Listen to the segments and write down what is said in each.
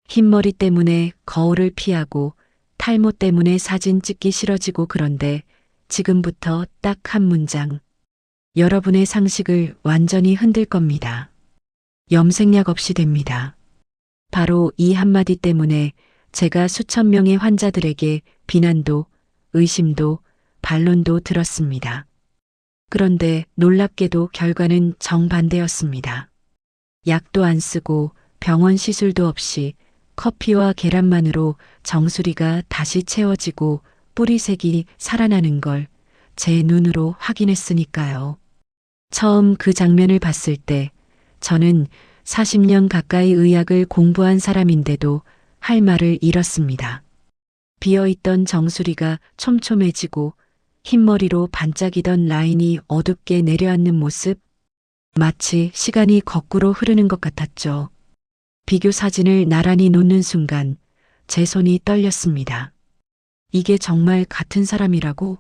흰머리 때문에 거울을 피하고 탈모 때문에 사진 찍기 싫어지고 그런데 지금부터 딱 한 문장. 여러분의 상식을 완전히 흔들 겁니다. 염색약 없이 됩니다. 바로 이 한마디 때문에 제가 수천 명의 환자들에게 비난도, 의심도, 반론도 들었습니다. 그런데 놀랍게도 결과는 정반대였습니다. 약도 안 쓰고 병원 시술도 없이 커피와 계란만으로 정수리가 다시 채워지고 뿌리색이 살아나는 걸 제 눈으로 확인했으니까요. 처음 그 장면을 봤을 때 저는 40년 가까이 의학을 공부한 사람인데도 할 말을 잃었습니다. 비어있던 정수리가 촘촘해지고 흰머리로 반짝이던 라인이 어둡게 내려앉는 모습, 마치 시간이 거꾸로 흐르는 것 같았죠. 비교 사진을 나란히 놓는 순간 제 손이 떨렸습니다. 이게 정말 같은 사람이라고?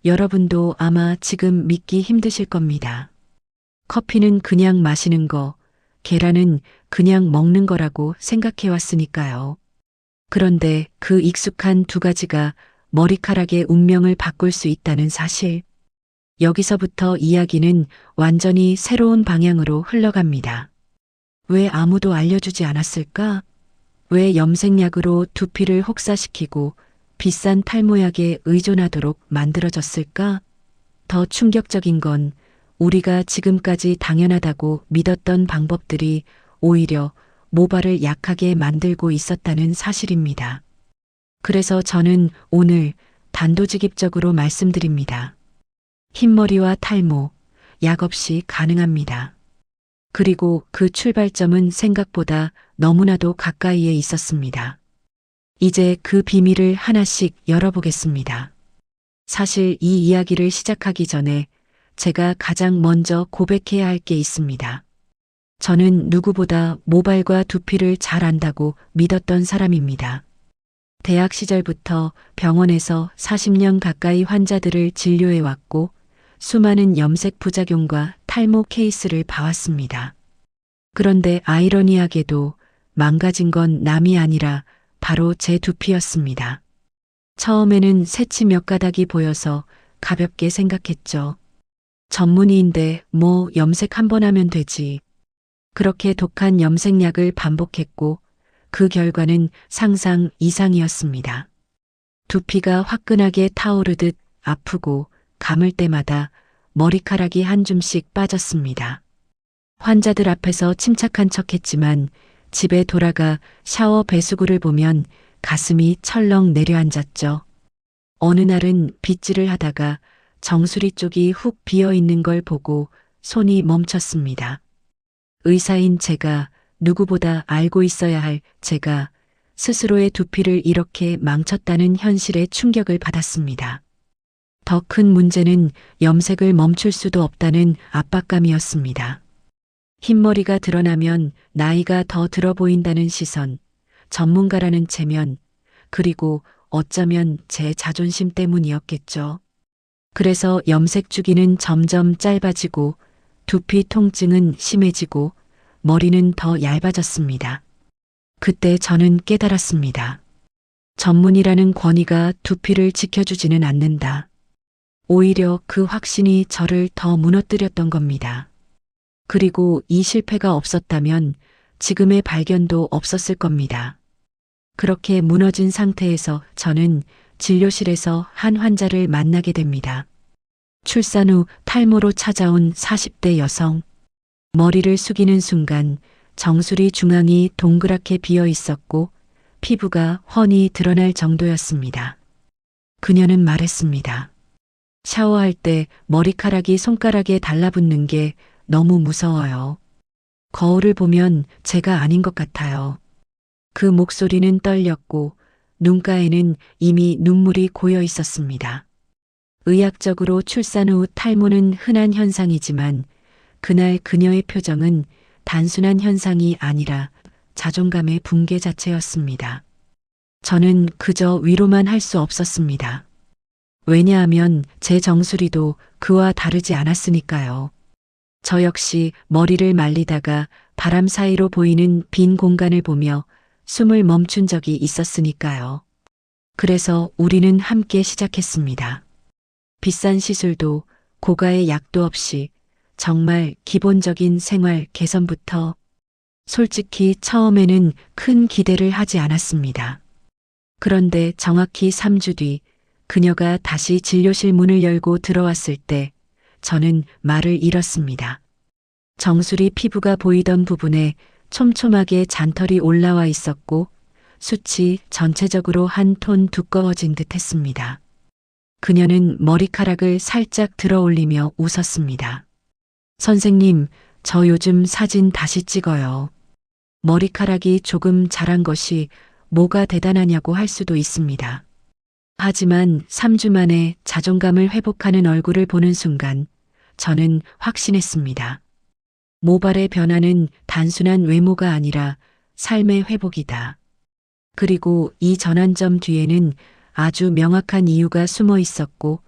여러분도 아마 지금 믿기 힘드실 겁니다. 커피는 그냥 마시는 거, 계란은 그냥 먹는 거라고 생각해 왔으니까요. 그런데 그 익숙한 두 가지가 머리카락의 운명을 바꿀 수 있다는 사실. 여기서부터 이야기는 완전히 새로운 방향으로 흘러갑니다. 왜 아무도 알려주지 않았을까? 왜 염색약으로 두피를 혹사시키고 비싼 탈모약에 의존하도록 만들어졌을까? 더 충격적인 건 우리가 지금까지 당연하다고 믿었던 방법들이 오히려 모발을 약하게 만들고 있었다는 사실입니다. 그래서 저는 오늘 단도직입적으로 말씀드립니다. 흰머리와 탈모, 약 없이 가능합니다. 그리고 그 출발점은 생각보다 너무나도 가까이에 있었습니다. 이제 그 비밀을 하나씩 열어보겠습니다. 사실 이 이야기를 시작하기 전에 제가 가장 먼저 고백해야 할 게 있습니다. 저는 누구보다 모발과 두피를 잘 안다고 믿었던 사람입니다. 대학 시절부터 병원에서 40년 가까이 환자들을 진료해왔고 수많은 염색 부작용과 탈모 케이스를 봐왔습니다. 그런데 아이러니하게도 망가진 건 남이 아니라 바로 제 두피였습니다. 처음에는 새치 몇 가닥이 보여서 가볍게 생각했죠. 전문의인데 뭐 염색 한 번 하면 되지. 그렇게 독한 염색약을 반복했고 그 결과는 상상 이상이었습니다. 두피가 화끈하게 타오르듯 아프고 감을 때마다 머리카락이 한 줌씩 빠졌습니다. 환자들 앞에서 침착한 척했지만 집에 돌아가 샤워 배수구를 보면 가슴이 철렁 내려앉았죠. 어느 날은 빗질을 하다가 정수리 쪽이 훅 비어 있는 걸 보고 손이 멈췄습니다. 의사인 제가, 누구보다 알고 있어야 할 제가 스스로의 두피를 이렇게 망쳤다는 현실에 충격을 받았습니다. 더 큰 문제는 염색을 멈출 수도 없다는 압박감이었습니다. 흰머리가 드러나면 나이가 더 들어 보인다는 시선, 전문가라는 체면, 그리고 어쩌면 제 자존심 때문이었겠죠. 그래서 염색 주기는 점점 짧아지고 두피 통증은 심해지고 머리는 더 얇아졌습니다. 그때 저는 깨달았습니다. 전문이라는 권위가 두피를 지켜주지는 않는다. 오히려 그 확신이 저를 더 무너뜨렸던 겁니다. 그리고 이 실패가 없었다면 지금의 발견도 없었을 겁니다. 그렇게 무너진 상태에서 저는 진료실에서 한 환자를 만나게 됩니다. 출산 후 탈모로 찾아온 40대 여성. 머리를 숙이는 순간 정수리 중앙이 동그랗게 비어 있었고 피부가 훤히 드러날 정도였습니다. 그녀는 말했습니다. 샤워할 때 머리카락이 손가락에 달라붙는 게 너무 무서워요. 거울을 보면 제가 아닌 것 같아요. 그 목소리는 떨렸고 눈가에는 이미 눈물이 고여 있었습니다. 의학적으로 출산 후 탈모는 흔한 현상이지만 그날 그녀의 표정은 단순한 현상이 아니라 자존감의 붕괴 자체였습니다. 저는 그저 위로만 할 수 없었습니다. 왜냐하면 제 정수리도 그와 다르지 않았으니까요. 저 역시 머리를 말리다가 바람 사이로 보이는 빈 공간을 보며 숨을 멈춘 적이 있었으니까요. 그래서 우리는 함께 시작했습니다. 비싼 시술도 고가의 약도 없이 정말 기본적인 생활 개선부터. 솔직히 처음에는 큰 기대를 하지 않았습니다. 그런데 정확히 3주 뒤 그녀가 다시 진료실 문을 열고 들어왔을 때 저는 말을 잃었습니다. 정수리 피부가 보이던 부분에 촘촘하게 잔털이 올라와 있었고 숱이 전체적으로 한 톤 두꺼워진 듯 했습니다. 그녀는 머리카락을 살짝 들어 올리며 웃었습니다. 선생님, 저 요즘 사진 다시 찍어요. 머리카락이 조금 자란 것이 뭐가 대단하냐고 할 수도 있습니다. 하지만 3주 만에 자존감을 회복하는 얼굴을 보는 순간 저는 확신했습니다. 모발의 변화는 단순한 외모가 아니라 삶의 회복이다. 그리고 이 전환점 뒤에는 아주 명확한 이유가 숨어 있었고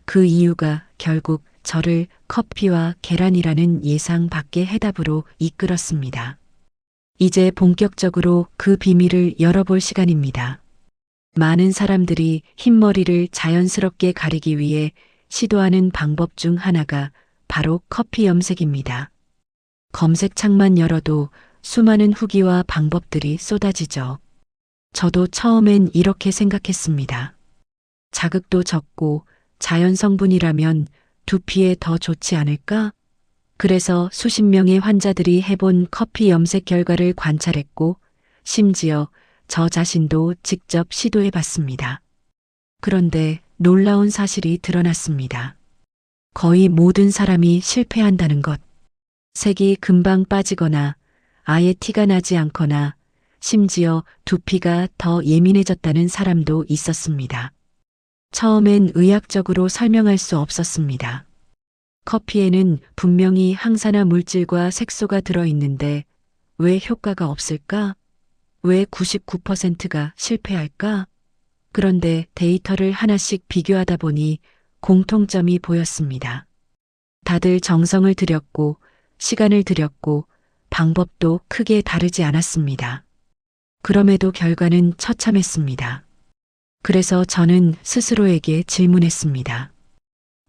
그 이유가 결국 저를 커피와 계란이라는 예상 밖의 해답으로 이끌었습니다. 이제 본격적으로 그 비밀을 열어볼 시간입니다. 많은 사람들이 흰머리를 자연스럽게 가리기 위해 시도하는 방법 중 하나가 바로 커피 염색입니다. 검색창만 열어도 수많은 후기와 방법들이 쏟아지죠. 저도 처음엔 이렇게 생각했습니다. 자극도 적고 자연 성분이라면 두피에 더 좋지 않을까? 그래서 수십 명의 환자들이 해본 커피 염색 결과를 관찰했고 심지어 저 자신도 직접 시도해 봤습니다. 그런데 놀라운 사실이 드러났습니다. 거의 모든 사람이 실패한다는 것. 색이 금방 빠지거나 아예 티가 나지 않거나 심지어 두피가 더 예민해졌다는 사람도 있었습니다. 처음엔 의학적으로 설명할 수 없었습니다. 커피에는 분명히 항산화 물질과 색소가 들어있는데 왜 효과가 없을까? 왜 99%가 실패할까? 그런데 데이터를 하나씩 비교하다 보니 공통점이 보였습니다. 다들 정성을 들였고 시간을 들였고 방법도 크게 다르지 않았습니다. 그럼에도 결과는 처참했습니다. 그래서 저는 스스로에게 질문했습니다.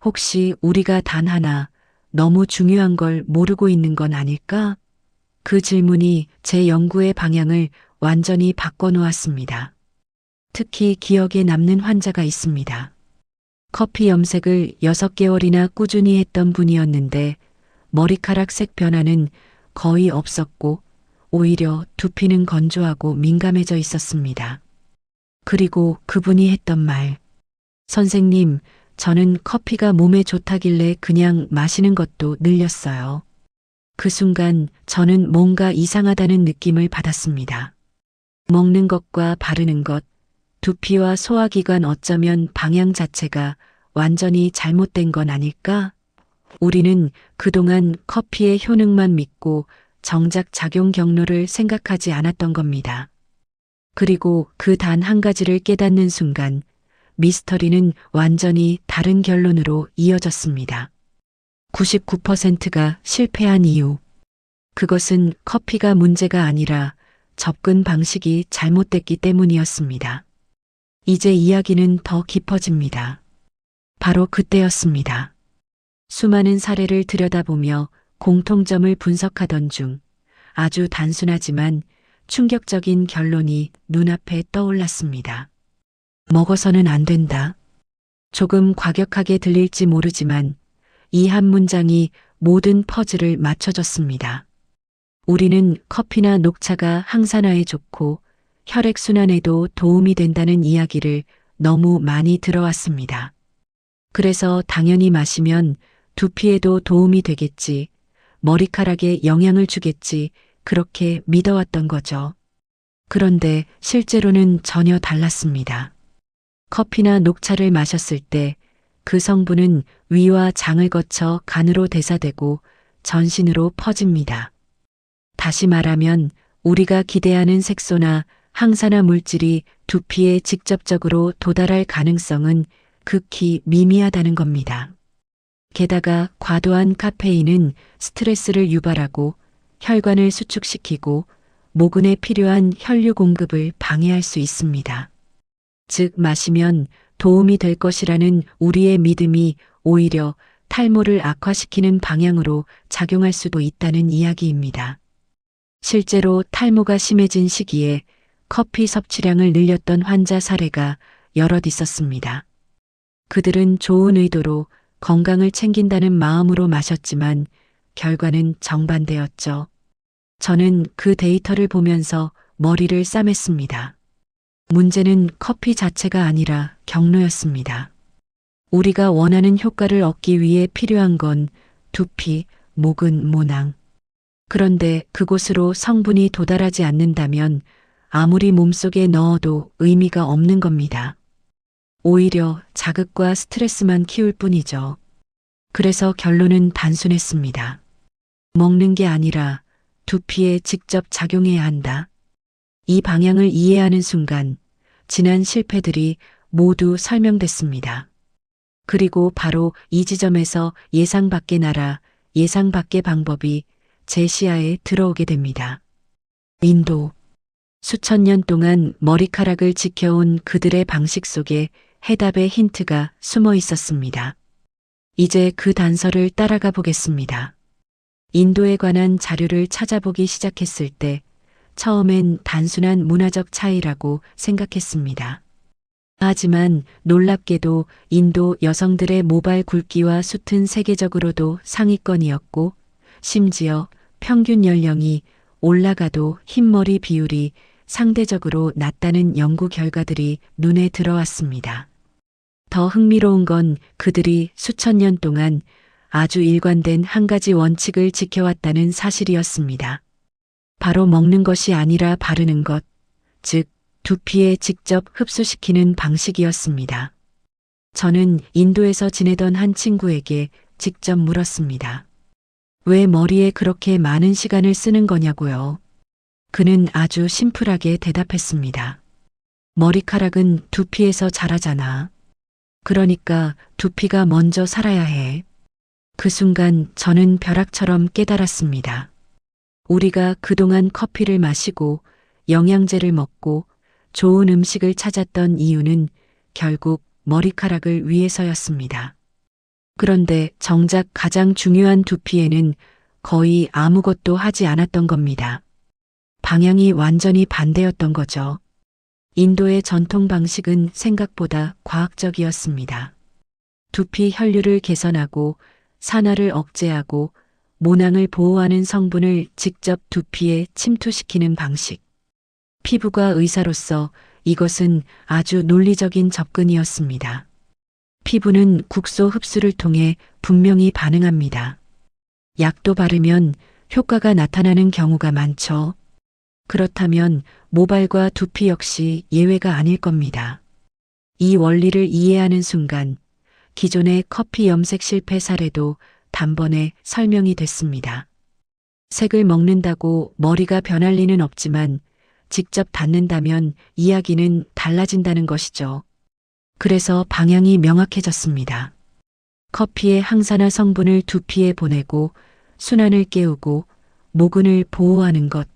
혹시 우리가 단 하나 너무 중요한 걸 모르고 있는 건 아닐까? 그 질문이 제 연구의 방향을 완전히 바꿔놓았습니다. 특히 기억에 남는 환자가 있습니다. 커피 염색을 6개월이나 꾸준히 했던 분이었는데 머리카락 색 변화는 거의 없었고 오히려 두피는 건조하고 민감해져 있었습니다. 그리고 그분이 했던 말. 선생님, 저는 커피가 몸에 좋다길래 그냥 마시는 것도 늘렸어요. 그 순간 저는 뭔가 이상하다는 느낌을 받았습니다. 먹는 것과 바르는 것, 두피와 소화기관 어쩌면 방향 자체가 완전히 잘못된 건 아닐까? 우리는 그동안 커피의 효능만 믿고 정작 작용 경로를 생각하지 않았던 겁니다. 그리고 그 단 한 가지를 깨닫는 순간 미스터리는 완전히 다른 결론으로 이어졌습니다. 99%가 실패한 이유. 그것은 커피가 문제가 아니라 접근 방식이 잘못됐기 때문이었습니다. 이제 이야기는 더 깊어집니다. 바로 그때였습니다. 수많은 사례를 들여다보며 공통점을 분석하던 중 아주 단순하지만 충격적인 결론이 눈앞에 떠올랐습니다. 먹어서는 안 된다. 조금 과격하게 들릴지 모르지만 이 한 문장이 모든 퍼즐을 맞춰줬습니다. 우리는 커피나 녹차가 항산화에 좋고 혈액순환에도 도움이 된다는 이야기를 너무 많이 들어왔습니다. 그래서 당연히 마시면 두피에도 도움이 되겠지, 머리카락에 영향을 주겠지, 그렇게 믿어왔던 거죠. 그런데 실제로는 전혀 달랐습니다. 커피나 녹차를 마셨을 때 그 성분은 위와 장을 거쳐 간으로 대사되고 전신으로 퍼집니다. 다시 말하면 우리가 기대하는 색소나 항산화 물질이 두피에 직접적으로 도달할 가능성은 극히 미미하다는 겁니다. 게다가 과도한 카페인은 스트레스를 유발하고 혈관을 수축시키고 모근에 필요한 혈류 공급을 방해할 수 있습니다. 즉, 마시면 도움이 될 것이라는 우리의 믿음이 오히려 탈모를 악화시키는 방향으로 작용할 수도 있다는 이야기입니다. 실제로 탈모가 심해진 시기에 커피 섭취량을 늘렸던 환자 사례가 여럿 있었습니다. 그들은 좋은 의도로 건강을 챙긴다는 마음으로 마셨지만 결과는 정반대였죠. 저는 그 데이터를 보면서 머리를 싸맸습니다. 문제는 커피 자체가 아니라 경로였습니다. 우리가 원하는 효과를 얻기 위해 필요한 건 두피, 모근, 모낭. 그런데 그곳으로 성분이 도달하지 않는다면 아무리 몸속에 넣어도 의미가 없는 겁니다. 오히려 자극과 스트레스만 키울 뿐이죠. 그래서 결론은 단순했습니다. 먹는 게 아니라 두피에 직접 작용해야 한다. 이 방향을 이해하는 순간 지난 실패들이 모두 설명됐습니다. 그리고 바로 이 지점에서 예상 밖의 나라, 예상 밖의 방법이 제 시야에 들어오게 됩니다. 인도. 수천 년 동안 머리카락을 지켜온 그들의 방식 속에 해답의 힌트가 숨어 있었습니다. 이제 그 단서를 따라가 보겠습니다. 인도에 관한 자료를 찾아보기 시작했을 때 처음엔 단순한 문화적 차이라고 생각했습니다. 하지만 놀랍게도 인도 여성들의 모발 굵기와 숱은 세계적으로도 상위권이었고 심지어 평균 연령이 올라가도 흰머리 비율이 상대적으로 낮다는 연구 결과들이 눈에 들어왔습니다. 더 흥미로운 건 그들이 수천 년 동안 아주 일관된 한 가지 원칙을 지켜왔다는 사실이었습니다. 바로 먹는 것이 아니라 바르는 것, 즉 두피에 직접 흡수시키는 방식이었습니다. 저는 인도에서 지내던 한 친구에게 직접 물었습니다. 왜 머리에 그렇게 많은 시간을 쓰는 거냐고요? 그는 아주 심플하게 대답했습니다. 머리카락은 두피에서 자라잖아. 그러니까 두피가 먼저 살아야 해. 그 순간 저는 벼락처럼 깨달았습니다. 우리가 그동안 커피를 마시고 영양제를 먹고 좋은 음식을 찾았던 이유는 결국 머리카락을 위해서였습니다. 그런데 정작 가장 중요한 두피에는 거의 아무것도 하지 않았던 겁니다. 방향이 완전히 반대였던 거죠. 인도의 전통 방식은 생각보다 과학적이었습니다. 두피 혈류를 개선하고 산화를 억제하고 모낭을 보호하는 성분을 직접 두피에 침투시키는 방식. 피부과 의사로서 이것은 아주 논리적인 접근이었습니다. 피부는 국소 흡수를 통해 분명히 반응합니다. 약도 바르면 효과가 나타나는 경우가 많죠. 그렇다면 모발과 두피 역시 예외가 아닐 겁니다. 이 원리를 이해하는 순간 기존의 커피 염색 실패 사례도 단번에 설명이 됐습니다. 색을 먹는다고 머리가 변할 리는 없지만 직접 닿는다면 이야기는 달라진다는 것이죠. 그래서 방향이 명확해졌습니다. 커피의 항산화 성분을 두피에 보내고 순환을 깨우고 모근을 보호하는 것.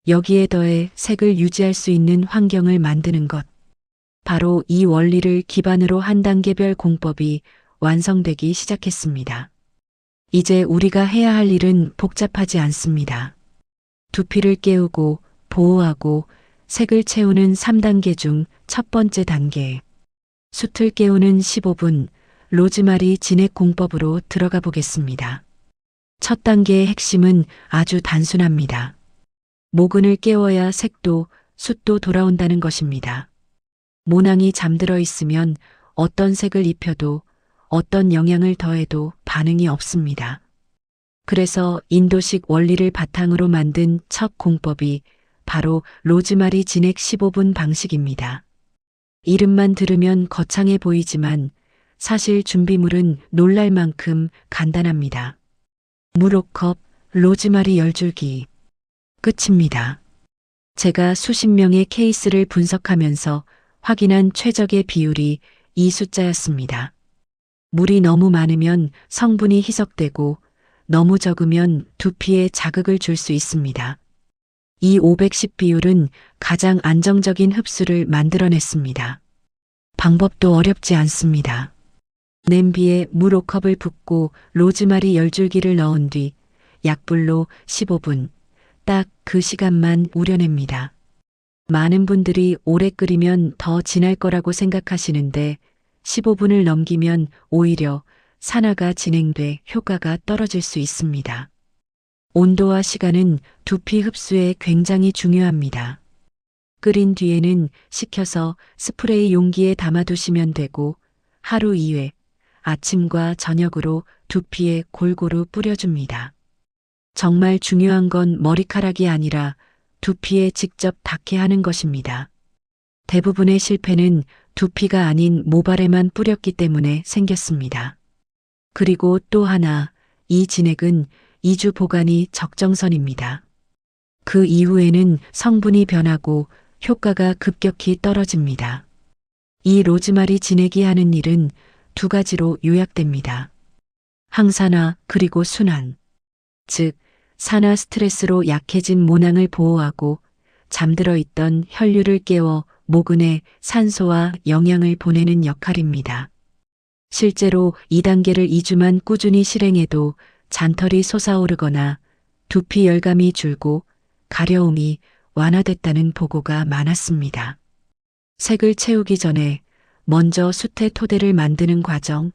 여기에 더해 색을 유지할 수 있는 환경을 만드는 것. 바로 이 원리를 기반으로 한 단계별 공법이 완성되기 시작했습니다. 이제 우리가 해야 할 일은 복잡하지 않습니다. 두피를 깨우고 보호하고 색을 채우는 3단계 중 첫 번째 단계. 숯을 깨우는 15분 로즈마리 진액 공법으로 들어가 보겠습니다. 첫 단계의 핵심은 아주 단순합니다. 모근을 깨워야 색도 숯도 돌아온다는 것입니다. 모낭이 잠들어 있으면 어떤 색을 입혀도 어떤 영양을 더해도 반응이 없습니다. 그래서 인도식 원리를 바탕으로 만든 첫 공법이 바로 로즈마리 진액 15분 방식입니다. 이름만 들으면 거창해 보이지만 사실 준비물은 놀랄 만큼 간단합니다. 물 5컵, 로즈마리 10줄기. 끝입니다. 제가 수십 명의 케이스를 분석하면서 확인한 최적의 비율이 이 숫자였습니다. 물이 너무 많으면 성분이 희석되고 너무 적으면 두피에 자극을 줄 수 있습니다. 이 510 비율은 가장 안정적인 흡수를 만들어냈습니다. 방법도 어렵지 않습니다. 냄비에 물 5컵을 붓고 로즈마리 10줄기를 넣은 뒤 약불로 15분, 딱 그 시간만 우려냅니다. 많은 분들이 오래 끓이면 더 진할 거라고 생각하시는데 15분을 넘기면 오히려 산화가 진행돼 효과가 떨어질 수 있습니다. 온도와 시간은 두피 흡수에 굉장히 중요합니다. 끓인 뒤에는 식혀서 스프레이 용기에 담아두시면 되고 하루 2회 아침과 저녁으로 두피에 골고루 뿌려줍니다. 정말 중요한 건 머리카락이 아니라 두피에 직접 닿게 하는 것입니다. 대부분의 실패는 두피가 아닌 모발에만 뿌렸기 때문에 생겼습니다. 그리고 또 하나, 이 진액은 2주 보관이 적정선입니다. 그 이후에는 성분이 변하고 효과가 급격히 떨어집니다. 이 로즈마리 진액이 하는 일은 두 가지로 요약됩니다. 항산화 그리고 순환. 즉, 산화 스트레스로 약해진 모낭을 보호하고 잠들어 있던 혈류를 깨워 모근에 산소와 영양을 보내는 역할입니다. 실제로 2단계를 2주만 꾸준히 실행해도 잔털이 솟아오르거나 두피 열감이 줄고 가려움이 완화됐다는 보고가 많았습니다. 색을 채우기 전에 먼저 숯에 토대를 만드는 과정.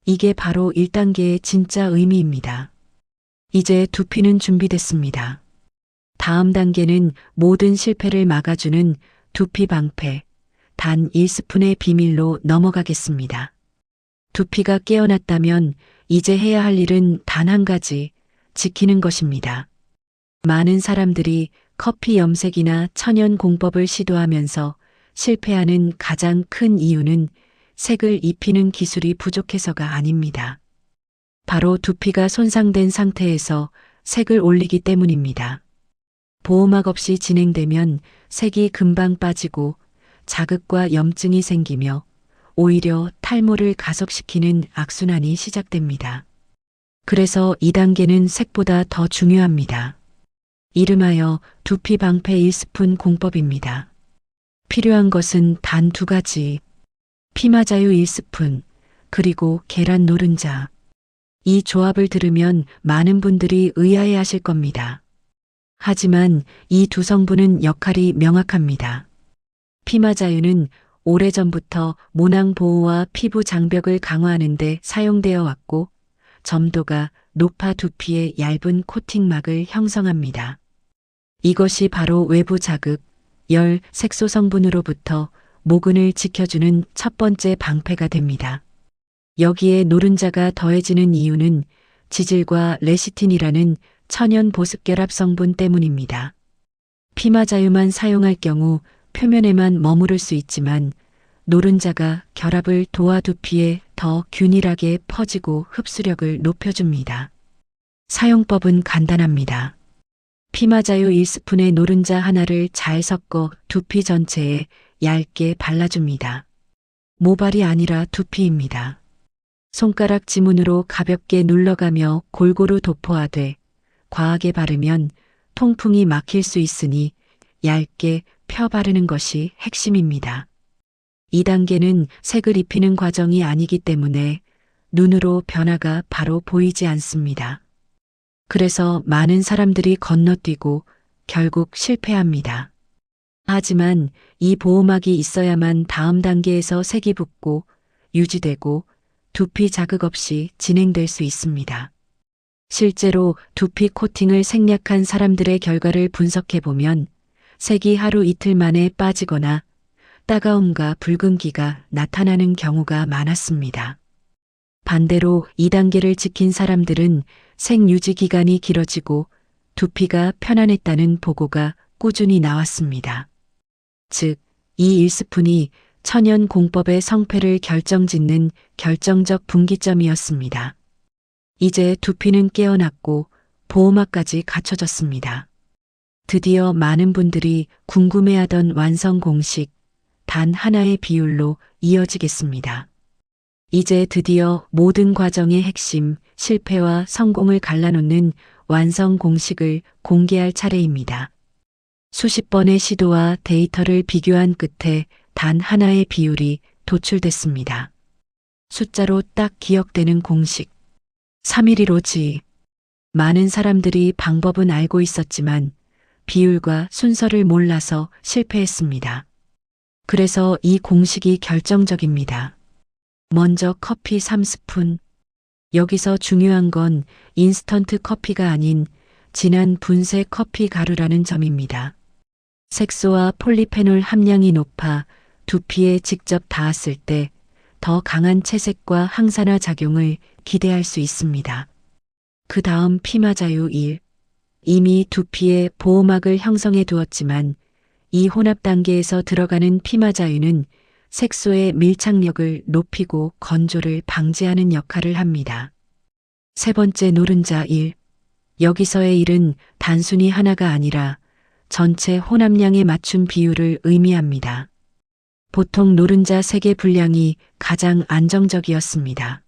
이게 바로 1단계의 진짜 의미입니다. 이제 두피는 준비됐습니다. 다음 단계는 모든 실패를 막아주는 두피 방패, 단 1스푼의 비밀로 넘어가겠습니다. 두피가 깨어났다면 이제 해야 할 일은 단 한 가지, 지키는 것입니다. 많은 사람들이 커피 염색이나 천연 공법을 시도하면서 실패하는 가장 큰 이유는 색을 입히는 기술이 부족해서가 아닙니다. 바로 두피가 손상된 상태에서 색을 올리기 때문입니다. 보호막 없이 진행되면 색이 금방 빠지고 자극과 염증이 생기며 오히려 탈모를 가속시키는 악순환이 시작됩니다. 그래서 2단계는 색보다 더 중요합니다. 이름하여 두피 방패 1스푼 공법입니다. 필요한 것은 단 2가지. 피마자유 1스푼, 그리고 계란 노른자. 이 조합을 들으면 많은 분들이 의아해 하실 겁니다. 하지만 이 두 성분은 역할이 명확합니다. 피마자유는 오래전부터 모낭 보호와 피부 장벽을 강화하는 데 사용되어 왔고 점도가 높아 두피에 얇은 코팅막을 형성합니다. 이것이 바로 외부 자극, 열, 색소 성분으로부터 모근을 지켜주는 첫 번째 방패가 됩니다. 여기에 노른자가 더해지는 이유는 지질과 레시틴이라는 천연 보습 결합 성분 때문입니다. 피마자유만 사용할 경우 표면에만 머무를 수 있지만 노른자가 결합을 도와 두피에 더 균일하게 퍼지고 흡수력을 높여줍니다. 사용법은 간단합니다. 피마자유 1스푼의 노른자 하나를 잘 섞어 두피 전체에 얇게 발라줍니다. 모발이 아니라 두피입니다. 손가락 지문으로 가볍게 눌러가며 골고루 도포하되 과하게 바르면 통풍이 막힐 수 있으니 얇게 펴 바르는 것이 핵심입니다. 2단계는 색을 입히는 과정이 아니기 때문에 눈으로 변화가 바로 보이지 않습니다. 그래서 많은 사람들이 건너뛰고 결국 실패합니다. 하지만 이 보호막이 있어야만 다음 단계에서 색이 붙고 유지되고 두피 자극 없이 진행될 수 있습니다. 실제로 두피 코팅을 생략한 사람들의 결과를 분석해보면 색이 하루 이틀 만에 빠지거나 따가움과 붉은기가 나타나는 경우가 많았습니다. 반대로 2단계를 지킨 사람들은 색 유지 기간이 길어지고 두피가 편안했다는 보고가 꾸준히 나왔습니다. 즉, 이 1스푼이 천연 공법의 성패를 결정짓는 결정적 분기점이었습니다. 이제 두피는 깨어났고 보호막까지 갖춰졌습니다. 드디어 많은 분들이 궁금해하던 완성 공식, 단 하나의 비율로 이어지겠습니다. 이제 드디어 모든 과정의 핵심, 실패와 성공을 갈라놓는 완성 공식을 공개할 차례입니다. 수십 번의 시도와 데이터를 비교한 끝에 단 하나의 비율이 도출됐습니다. 숫자로 딱 기억되는 공식. 3:1:1지. 많은 사람들이 방법은 알고 있었지만 비율과 순서를 몰라서 실패했습니다. 그래서 이 공식이 결정적입니다. 먼저 커피 3스푼. 여기서 중요한 건 인스턴트 커피가 아닌 진한 분쇄 커피 가루라는 점입니다. 색소와 폴리페놀 함량이 높아 두피에 직접 닿았을 때 더 강한 채색과 항산화 작용을 기대할 수 있습니다. 그 다음 피마자유 1. 이미 두피에 보호막을 형성해 두었지만 이 혼합 단계에서 들어가는 피마자유는 색소의 밀착력을 높이고 건조를 방지하는 역할을 합니다. 세 번째 노른자 1. 여기서의 1은 단순히 하나가 아니라 전체 혼합량에 맞춘 비율을 의미합니다. 보통 노른자 색의 분량이 가장 안정적이었습니다.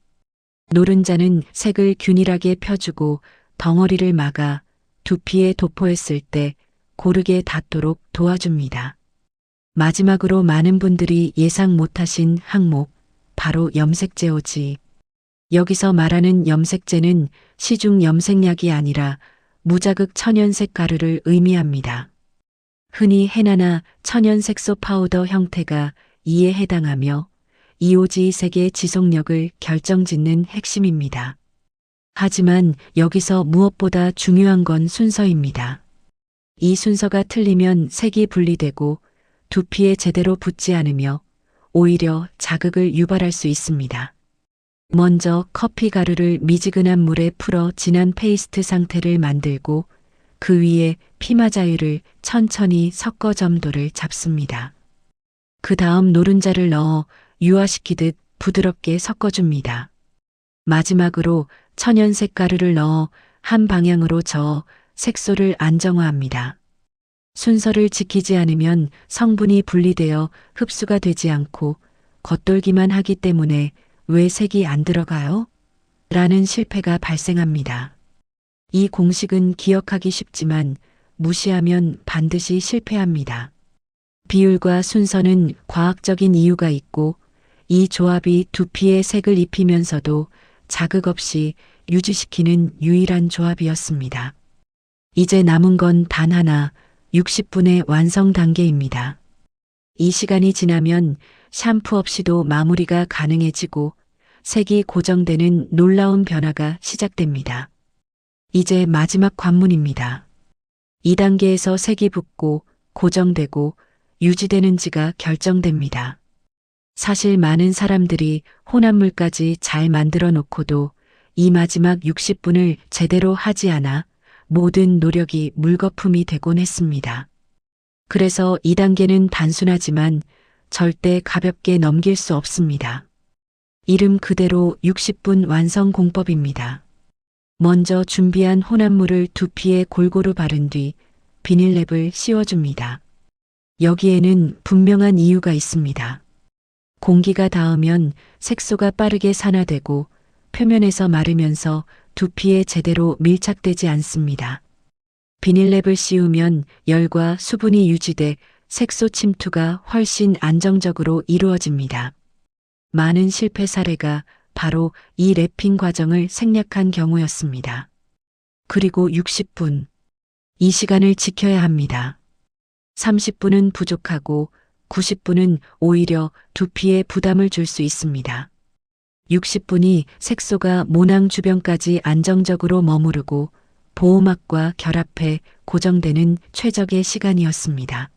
노른자는 색을 균일하게 펴주고 덩어리를 막아 두피에 도포했을 때 고르게 닿도록 도와줍니다. 마지막으로 많은 분들이 예상 못하신 항목, 바로 염색제오지. 여기서 말하는 염색제는 시중 염색약이 아니라 무자극 천연색 가루를 의미합니다. 흔히 헤나나 천연색소 파우더 형태가 이에 해당하며 이오지 색의 지속력을 결정짓는 핵심입니다. 하지만 여기서 무엇보다 중요한 건 순서입니다. 이 순서가 틀리면 색이 분리되고 두피에 제대로 붙지 않으며 오히려 자극을 유발할 수 있습니다. 먼저 커피 가루를 미지근한 물에 풀어 진한 페이스트 상태를 만들고 그 위에 피마자유를 천천히 섞어 점도를 잡습니다. 그 다음 노른자를 넣어 유화시키듯 부드럽게 섞어줍니다. 마지막으로 천연색 가루를 넣어 한 방향으로 저어 색소를 안정화합니다. 순서를 지키지 않으면 성분이 분리되어 흡수가 되지 않고 겉돌기만 하기 때문에 왜 색이 안 들어가요? 라는 실패가 발생합니다. 이 공식은 기억하기 쉽지만 무시하면 반드시 실패합니다. 비율과 순서는 과학적인 이유가 있고 이 조합이 두피에 색을 입히면서도 자극 없이 유지시키는 유일한 조합이었습니다. 이제 남은 건 단 하나, 60분의 완성 단계입니다. 이 시간이 지나면 샴푸 없이도 마무리가 가능해지고 색이 고정되는 놀라운 변화가 시작됩니다. 이제 마지막 관문입니다. 2단계에서 색이 붙고 고정되고 유지되는지가 결정됩니다. 사실 많은 사람들이 혼합물까지 잘 만들어 놓고도 이 마지막 60분을 제대로 하지 않아 모든 노력이 물거품이 되곤 했습니다. 그래서 2단계는 단순하지만 절대 가볍게 넘길 수 없습니다. 이름 그대로 60분 완성 공법입니다. 먼저 준비한 혼합물을 두피에 골고루 바른 뒤 비닐랩을 씌워줍니다. 여기에는 분명한 이유가 있습니다. 공기가 닿으면 색소가 빠르게 산화되고 표면에서 마르면서 두피에 제대로 밀착되지 않습니다. 비닐랩을 씌우면 열과 수분이 유지돼 색소 침투가 훨씬 안정적으로 이루어집니다. 많은 실패 사례가 바로 이 랩핑 과정을 생략한 경우였습니다. 그리고 60분. 이 시간을 지켜야 합니다. 30분은 부족하고 90분은 오히려 두피에 부담을 줄 수 있습니다. 60분이 색소가 모낭 주변까지 안정적으로 머무르고 보호막과 결합해 고정되는 최적의 시간이었습니다.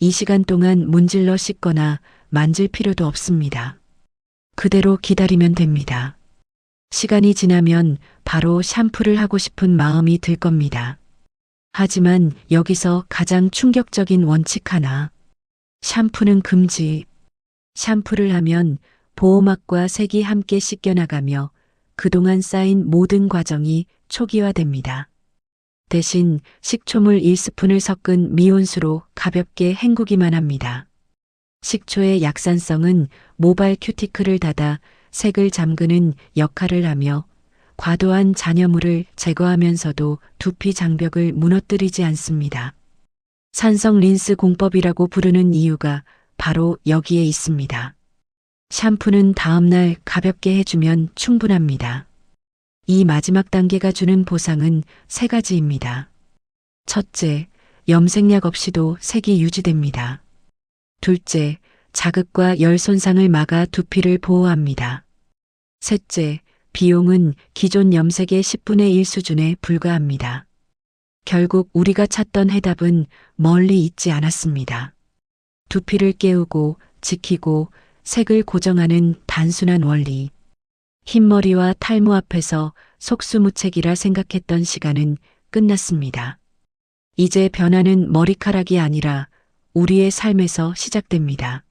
이 시간 동안 문질러 씻거나 만질 필요도 없습니다. 그대로 기다리면 됩니다. 시간이 지나면 바로 샴푸를 하고 싶은 마음이 들 겁니다. 하지만 여기서 가장 충격적인 원칙 하나. 샴푸는 금지. 샴푸를 하면 보호막과 색이 함께 씻겨나가며 그동안 쌓인 모든 과정이 초기화됩니다. 대신 식초물 1스푼을 섞은 미온수로 가볍게 헹구기만 합니다. 식초의 약산성은 모발 큐티클을 닫아 색을 잠그는 역할을 하며 과도한 잔여물을 제거하면서도 두피 장벽을 무너뜨리지 않습니다. 산성 린스 공법이라고 부르는 이유가 바로 여기에 있습니다. 샴푸는 다음날 가볍게 해주면 충분합니다. 이 마지막 단계가 주는 보상은 세 가지입니다. 첫째, 염색약 없이도 색이 유지됩니다. 둘째, 자극과 열 손상을 막아 두피를 보호합니다. 셋째, 비용은 기존 염색의 10분의 1 수준에 불과합니다. 결국 우리가 찾던 해답은 멀리 있지 않았습니다. 두피를 깨우고 지키고 색을 고정하는 단순한 원리. 흰머리와 탈모 앞에서 속수무책이라 생각했던 시간은 끝났습니다. 이제 변화는 머리카락이 아니라 우리의 삶에서 시작됩니다.